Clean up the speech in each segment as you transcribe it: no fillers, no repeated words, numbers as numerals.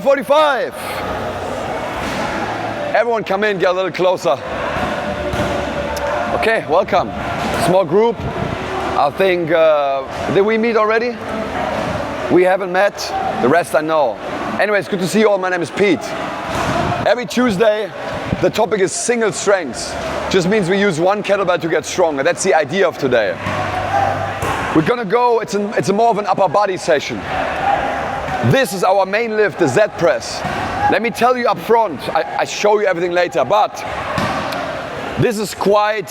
Number 45. Everyone come in, get a little closer. Okay, welcome. Small group. I think, did we meet already? We haven't met. The rest I know. Anyways, good to see you all. My name is Pete. Every Tuesday, the topic is single strengths. Just means we use one kettlebell to get stronger. That's the idea of today. We're gonna go, it's more of an upper body session. This is our main lift, the Z press. Let me tell you up front, I show you everything later, but this is quite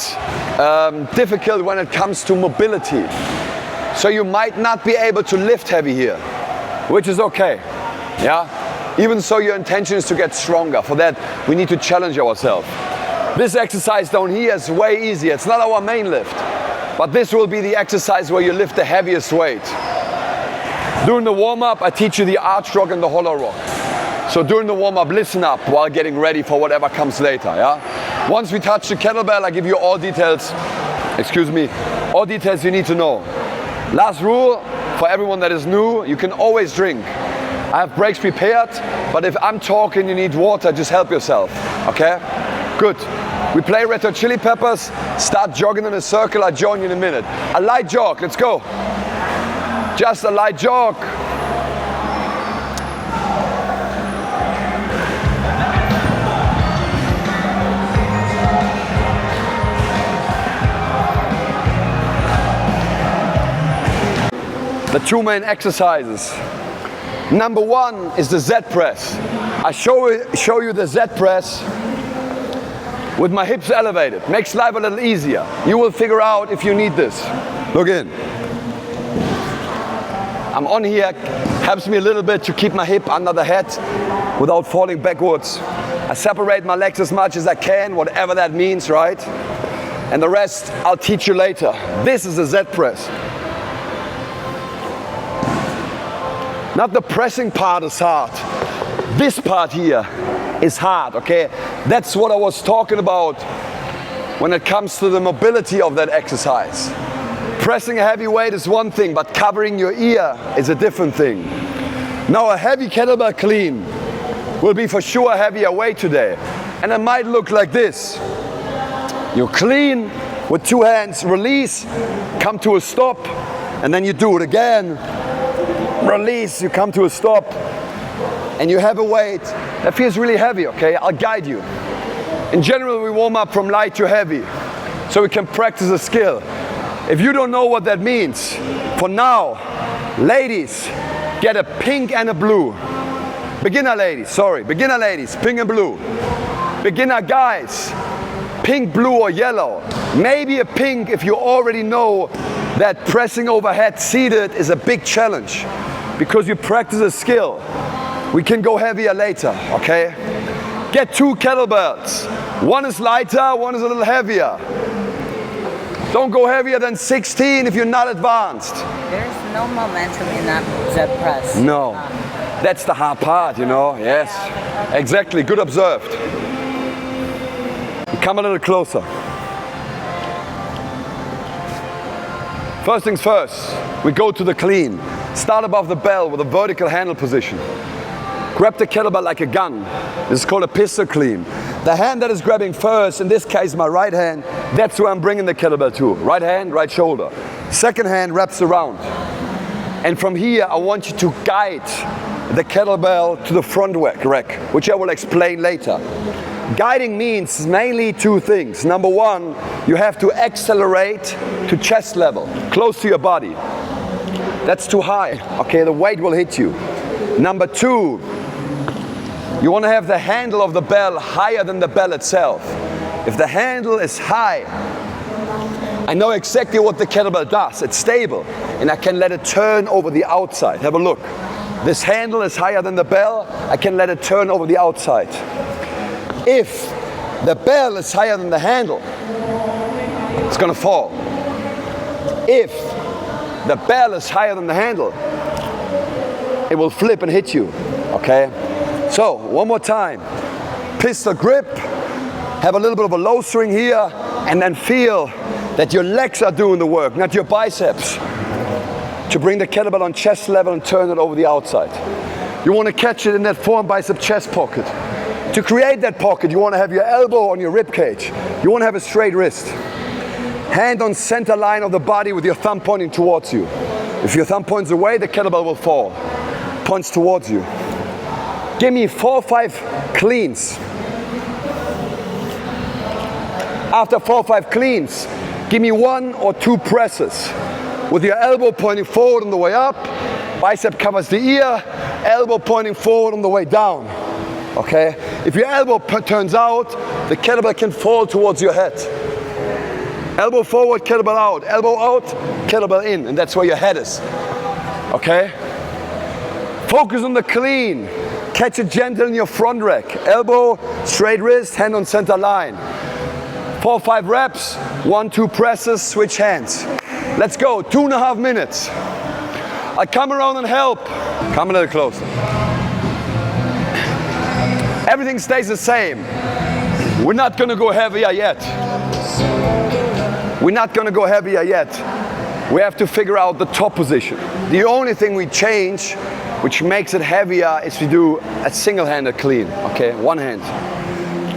difficult when it comes to mobility. So you might not be able to lift heavy here, which is okay, yeah? Even so, your intention is to get stronger. For that, we need to challenge ourselves. This exercise down here is way easier. It's not our main lift, but this will be the exercise where you lift the heaviest weight. During the warm-up, I teach you the arch rock and the hollow rock. So during the warm-up, listen up while getting ready for whatever comes later, yeah? Once we touch the kettlebell, I give you all details, all details you need to know. Last rule, for everyone that is new, you can always drink. I have breaks prepared, but if I'm talking, you need water, just help yourself, okay? Good. We play Red Hot Chili Peppers, start jogging in a circle, I'll join you in a minute. A light jog, let's go. Just a light jog. The two main exercises. Number one is the Z press. I show you the Z press with my hips elevated. Makes life a little easier. You will figure out if you need this. Look in. I'm on here, helps me a little bit to keep my hip under the head without falling backwards. I separate my legs as much as I can, whatever that means, right? And the rest I'll teach you later. This is a Z press. Not the pressing part is hard. This part here is hard, okay? That's what I was talking about when it comes to the mobility of that exercise. Pressing a heavy weight is one thing, but covering your ear is a different thing. Now a heavy kettlebell clean will be for sure a heavier weight today. And it might look like this. You clean with two hands, release, come to a stop, and then you do it again. Release, you come to a stop, and you have a weight that feels really heavy, okay? I'll guide you. In general, we warm up from light to heavy, so we can practice a skill. If you don't know what that means, for now, ladies, get a pink and a blue. Beginner ladies, pink and blue. Beginner guys, pink, blue or yellow. Maybe a pink if you already know that pressing overhead seated is a big challenge because you practice a skill. We can go heavier later, okay? Get two kettlebells. One is lighter, one is a little heavier. Don't go heavier than 16 if you're not advanced. There's no momentum in that Z press. No, that's the hard part, you know, yes. Exactly, good observed. Come a little closer. First things first, we go to the clean. Start above the bell with a vertical handle position. Grab the kettlebell like a gun. This is called a pistol clean. The hand that is grabbing first, in this case my right hand, that's where I'm bringing the kettlebell to. Right hand, right shoulder. Second hand wraps around. And from here I want you to guide the kettlebell to the front rack, which I will explain later. Guiding means mainly two things. Number one, you have to accelerate to chest level, close to your body. That's too high, okay, the weight will hit you. Number two, you want to have the handle of the bell higher than the bell itself. If the handle is high, I know exactly what the kettlebell does. It's stable, and I can let it turn over the outside. Have a look. This handle is higher than the bell, I can let it turn over the outside. If the bell is higher than the handle, it's gonna fall. If the bell is higher than the handle, it will flip and hit you, okay? So, one more time. Pistol grip, have a little bit of a low swing here, and then feel that your legs are doing the work, not your biceps, to bring the kettlebell on chest level and turn it over the outside. you want to catch it in that forearm bicep chest pocket. To create that pocket, you want to have your elbow on your rib cage. You want to have a straight wrist. Hand on center line of the body with your thumb pointing towards you. If your thumb points away, the kettlebell will fall. Points towards you. Give me 4 or 5 cleans. After 4 or 5 cleans, give me 1 or 2 presses. With your elbow pointing forward on the way up, bicep covers the ear, elbow pointing forward on the way down. Okay? If your elbow turns out, the kettlebell can fall towards your head. Elbow forward, kettlebell out. Elbow out, kettlebell in. And that's where your head is. Okay? Focus on the clean. Catch it gentle in your front rack. Elbow, straight wrist, hand on center line. 4 or 5 reps, 1, 2 presses, switch hands. Let's go, 2.5 minutes. I come around and help. Come a little closer. Everything stays the same. We're not gonna go heavier yet. We're not gonna go heavier yet. We have to figure out the top position. The only thing we change, which makes it heavier, is to do a single-handed clean, okay, one hand.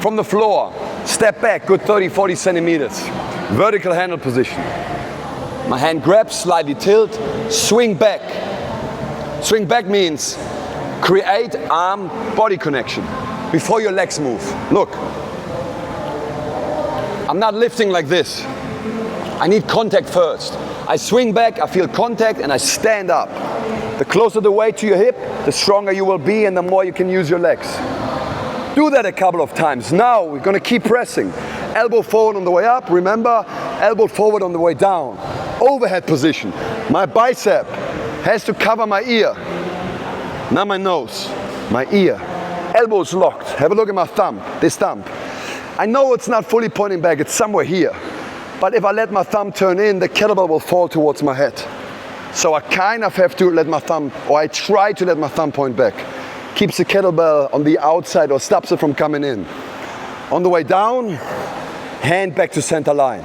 From the floor, step back, good 30, 40 centimeters. Vertical handle position. My hand grabs, slightly tilt, swing back. Swing back means create arm-body connection before your legs move. Look, I'm not lifting like this. I need contact first. I swing back, I feel contact, and I stand up. The closer the weight to your hip, the stronger you will be and the more you can use your legs. Do that a couple of times. Now we're going to keep pressing. Elbow forward on the way up. Remember, elbow forward on the way down. Overhead position. My bicep has to cover my ear, not my nose. My ear. Elbows locked. Have a look at my thumb, this thumb. I know it's not fully pointing back, it's somewhere here. But if I let my thumb turn in, the kettlebell will fall towards my head. So I kind of have to let my thumb, or I try to let my thumb point back. Keeps the kettlebell on the outside or stops it from coming in. On the way down, hand back to center line.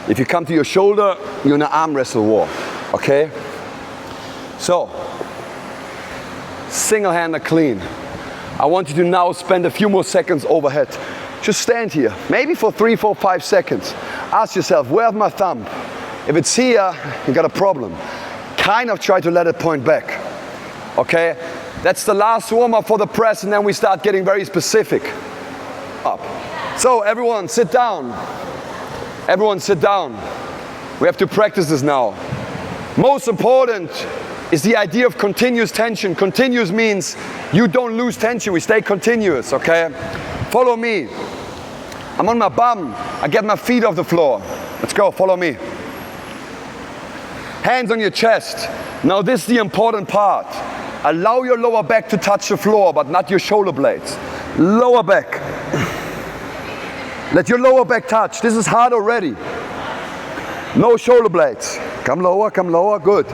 If you come to your shoulder, you're in an arm wrestle war, okay? So, single-handed clean. I want you to now spend a few more seconds overhead. Just stand here, maybe for 3, 4, 5 seconds. Ask yourself, where's my thumb? If it's here, you got a problem. Kind of try to let it point back, okay? That's the last warm-up for the press, and then we start getting very specific. Up. So everyone sit down. Everyone sit down. We have to practice this now. Most important is the idea of continuous tension. Continuous means you don't lose tension, we stay continuous, okay? Follow me. I'm on my bum. I get my feet off the floor. Let's go, follow me. Hands on your chest. Now this is the important part. Allow your lower back to touch the floor, but not your shoulder blades. Lower back. Let your lower back touch. This is hard already. No shoulder blades. Come lower, good.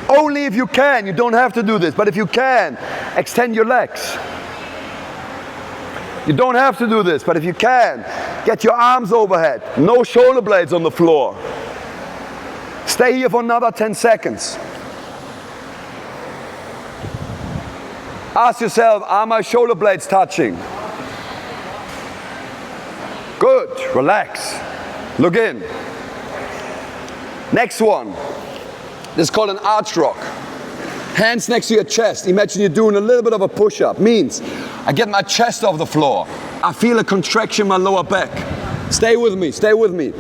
Only if you can. You don't have to do this, but if you can, extend your legs. You don't have to do this, but if you can, get your arms overhead. No shoulder blades on the floor. Stay here for another 10 seconds. Ask yourself, are my shoulder blades touching? Good, relax. Look in. Next one. This is called an arch rock. Hands next to your chest. Imagine you're doing a little bit of a push-up. Means I get my chest off the floor. I feel a contraction in my lower back. Stay with me, stay with me.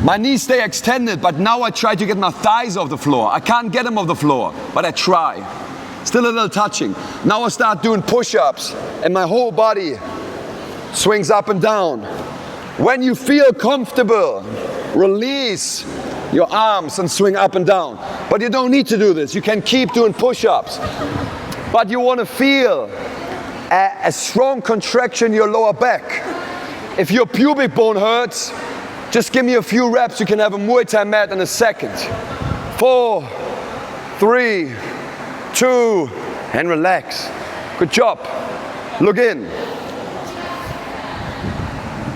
My knees stay extended, but now I try to get my thighs off the floor. I can't get them off the floor, but I try. Still a little touching. Now I start doing push-ups, and my whole body swings up and down. When you feel comfortable, release your arms and swing up and down. But you don't need to do this. You can keep doing push-ups. But you want to feel a strong contraction in your lower back. If your pubic bone hurts, just give me a few reps. You can have a Muay Thai mat in a second. 4, 3, 2, and relax. Good job. Look in.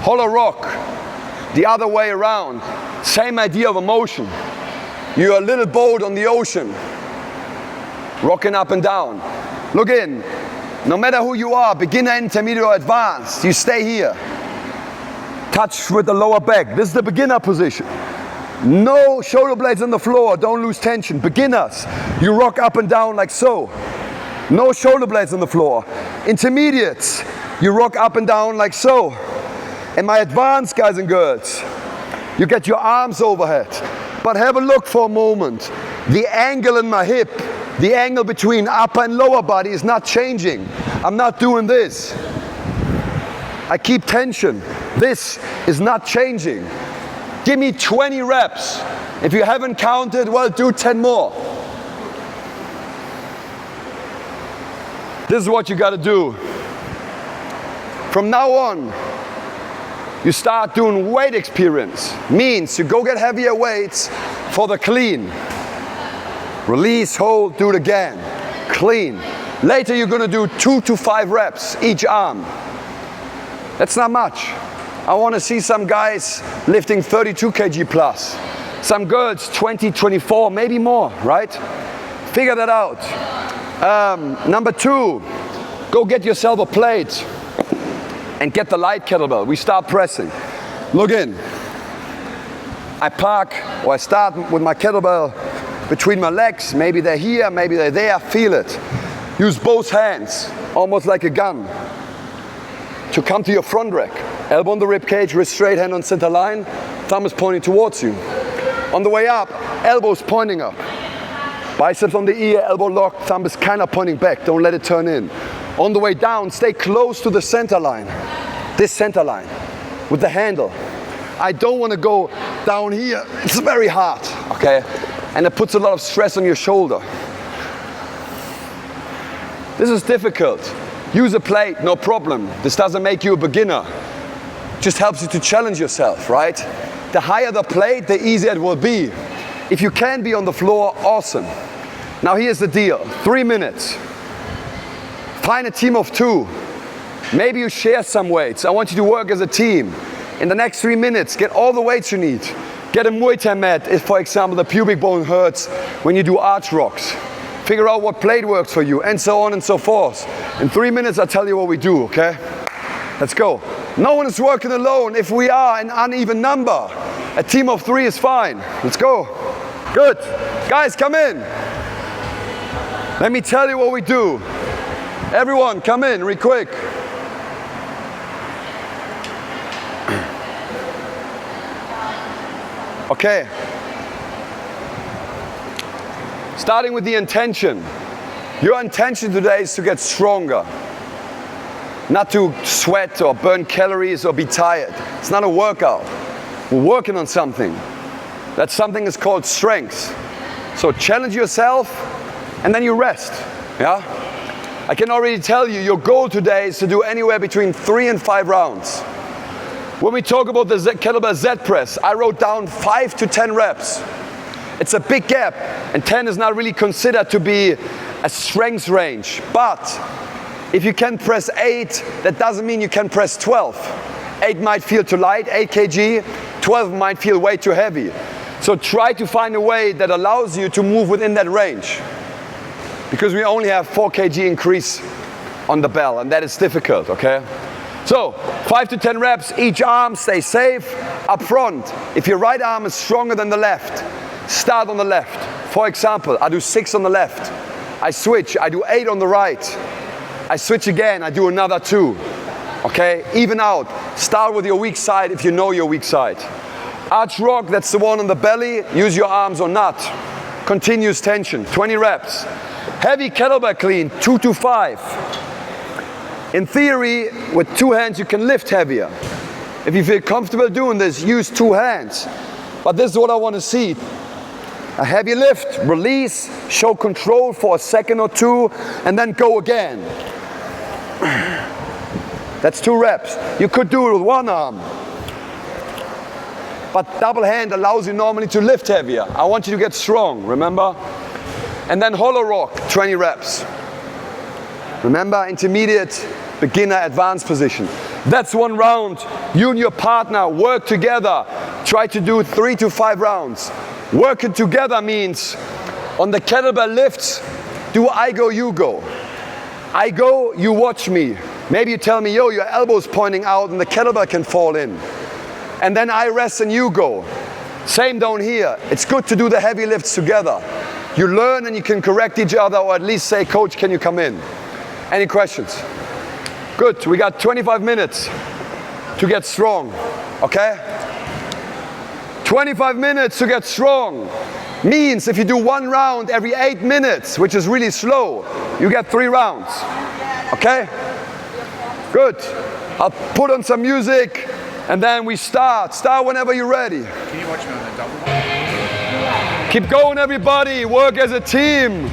Hollow rock. The other way around. Same idea of a motion. You're a little boat on the ocean. Rocking up and down. Look in. no matter who you are, beginner, intermediate or advanced, you stay here. Touch with the lower back. This is the beginner position. No shoulder blades on the floor, don't lose tension. Beginners, you rock up and down like so. No shoulder blades on the floor. Intermediates, you rock up and down like so. And my advanced guys and girls, you get your arms overhead. But have a look for a moment. The angle in my hip, the angle between upper and lower body is not changing. I'm not doing this. I keep tension. This is not changing. Give me 20 reps. If you haven't counted, well, do 10 more. This is what you got to do. From now on, you start doing weight experience. Means you go get heavier weights for the clean. Release, hold, do it again. Clean. Later you're going to do 2 to 5 reps each arm. That's not much. I want to see some guys lifting 32 kg plus. Some girls 20, 24, maybe more, right? Figure that out. Number 2, go get yourself a plate and get the light kettlebell. We start pressing. Look in. I park or I start with my kettlebell between my legs. Maybe they're here, maybe they're there. Feel it. Use both hands, almost like a gun, to come to your front rack. Elbow on the rib cage, wrist straight, hand on center line. Thumb is pointing towards you. On the way up, elbows pointing up. Biceps on the ear, elbow locked, thumb is kind of pointing back. Don't let it turn in. On the way down, stay close to the center line. This center line with the handle. I don't want to go down here. It's very hard, okay? And it puts a lot of stress on your shoulder. This is difficult. Use a plate, no problem. This doesn't make you a beginner. Just helps you to challenge yourself, right? The higher the plate, the easier it will be. If you can be on the floor, awesome. Now here's the deal, 3 minutes. Find a team of 2. Maybe you share some weights. I want you to work as a team. In the next 3 minutes, get all the weights you need. Get a Muay Thai mat if, for example, the pubic bone hurts when you do arch rocks. Figure out what plate works for you, and so on and so forth. In 3 minutes, I'll tell you what we do, okay? Let's go. No one is working alone. If we are an uneven number, a team of 3 is fine. Let's go. Good. Guys, come in. Let me tell you what we do. Everyone, come in real quick. Okay. Starting with the intention. Your intention today is to get stronger. Not to sweat or burn calories or be tired. It's not a workout. We're working on something. That something is called strength. So challenge yourself and then you rest. Yeah? I can already tell you your goal today is to do anywhere between 3 and 5 rounds. When we talk about the kettlebell Z press, I wrote down 5 to 10 reps. It's a big gap, and 10 is not really considered to be a strength range. But if you can press 8, that doesn't mean you can press 12. 8 might feel too light, 8 kg, 12 might feel way too heavy. So try to find a way that allows you to move within that range. Because we only have 4 kg increase on the bell, and that is difficult, okay? So, 5 to 10 reps, each arm, stay safe. Up front, if your right arm is stronger than the left, start on the left. For example, I do 6 on the left. I switch, I do 8 on the right. I switch again, I do another 2. Okay, even out. Start with your weak side if you know your weak side. Arch rock, that's the one on the belly. Use your arms or not. Continuous tension, 20 reps. Heavy kettlebell clean, 2 to 5. In theory, with 2 hands you can lift heavier. If you feel comfortable doing this, use 2 hands. But this is what I want to see. A heavy lift, release, show control for a second or 2, and then go again. That's 2 reps. You could do it with 1 arm. But double hand allows you normally to lift heavier. I want you to get strong, remember? And then hollow rock, 20 reps. Remember, intermediate, beginner, advanced position. That's 1 round. You and your partner work together. Try to do 3 to 5 rounds. Working together means on the kettlebell lifts, do I go, you go. I go, you watch me. Maybe you tell me, yo, your elbow's pointing out and the kettlebell can fall in. And then I rest and you go. Same down here. It's good to do the heavy lifts together. You learn and you can correct each other, or at least say, coach, can you come in? Any questions? Good, we got 25 minutes to get strong, okay? 25 minutes to get strong means if you do 1 round every 8 minutes, which is really slow, you get 3 rounds, okay? Good. I'll put on some music and then we start. Start whenever you're ready. Can you watch me on the double? Keep going, everybody. Work as a team.